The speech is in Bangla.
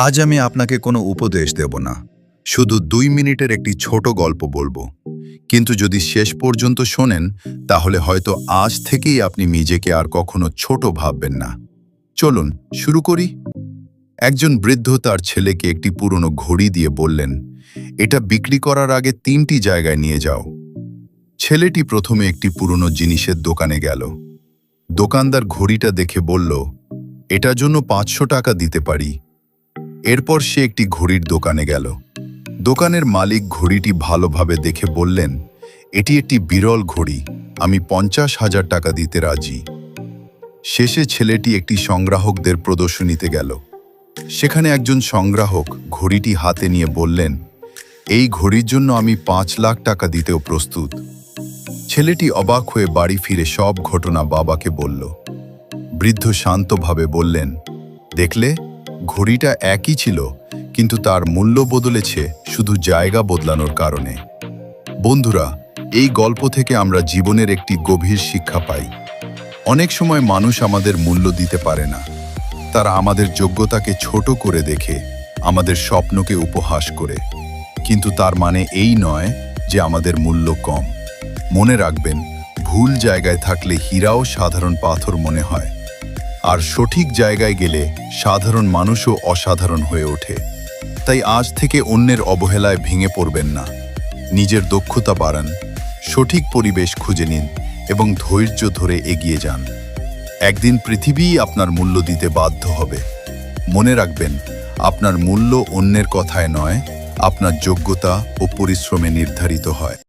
আজ আমি আপনাকে কোনো উপদেশ দেব না, শুধু 2 মিনিটের একটি ছোট গল্প বলবো। কিন্তু যদি শেষ পর্যন্ত শোনেন, তাহলে হয়তো আজ থেকেই আপনি নিজেকে আর কখনো ছোট ভাববেন না। চলুন শুরু করি। একজন বৃদ্ধ তার ছেলেকে একটি পুরনো ঘড়ি দিয়ে বললেন, এটা বিক্রি করার আগে 3টি জায়গায় নিয়ে যাও। ছেলেটি প্রথমে একটি পুরনো জিনিসের দোকানে গেল। দোকানদার ঘড়িটা দেখে বলল, এটার জন্য 500 টাকা দিতে পারি। এরপর সে একটি ঘড়ির দোকানে গেল। দোকানের মালিক ঘড়িটি ভালোভাবে দেখে বললেন, এটি একটি বিরল ঘড়ি, আমি 50,000 টাকা দিতে রাজি। শেষে ছেলেটি একটি সংগ্রাহকদের প্রদর্শনীতে গেল। সেখানে একজন সংগ্রাহক ঘড়িটি হাতে নিয়ে বললেন, এই ঘড়ির জন্য আমি 5 লাখ টাকা দিতেও প্রস্তুত। ছেলেটি অবাক হয়ে বাড়ি ফিরে সব ঘটনা বাবাকে বলল। বৃদ্ধ শান্তভাবে বললেন, দেখলে, ঘড়িটা একই ছিল, কিন্তু তার মূল্য বদলেছে শুধু জায়গা বদলানোর কারণে। বন্ধুরা, এই গল্প থেকে আমরা জীবনের একটি গভীর শিক্ষা পাই। অনেক সময় মানুষ আমাদের মূল্য দিতে পারে না। তারা আমাদের যোগ্যতাকে ছোট করে দেখে, আমাদের স্বপ্নকে উপহাস করে। কিন্তু তার মানে এই নয় যে আমাদের মূল্য কম। মনে রাখবেন, ভুল জায়গায় থাকলে হীরাও সাধারণ পাথর মনে হয়, আর সঠিক জায়গায় গেলে সাধারণ মানুষও অসাধারণ হয়ে ওঠে। তাই আজ থেকে অন্যের অবহেলায় ভেঙে পড়বেন না। নিজের দক্ষতা বাড়ান, সঠিক পরিবেশ খুঁজে নিন এবং ধৈর্য ধরে এগিয়ে যান। একদিন পৃথিবীই আপনার মূল্য দিতে বাধ্য হবে। মনে রাখবেন, আপনার মূল্য অন্যের কথায় নয়, আপনার যোগ্যতা ও পরিশ্রমে নির্ধারিত হয়।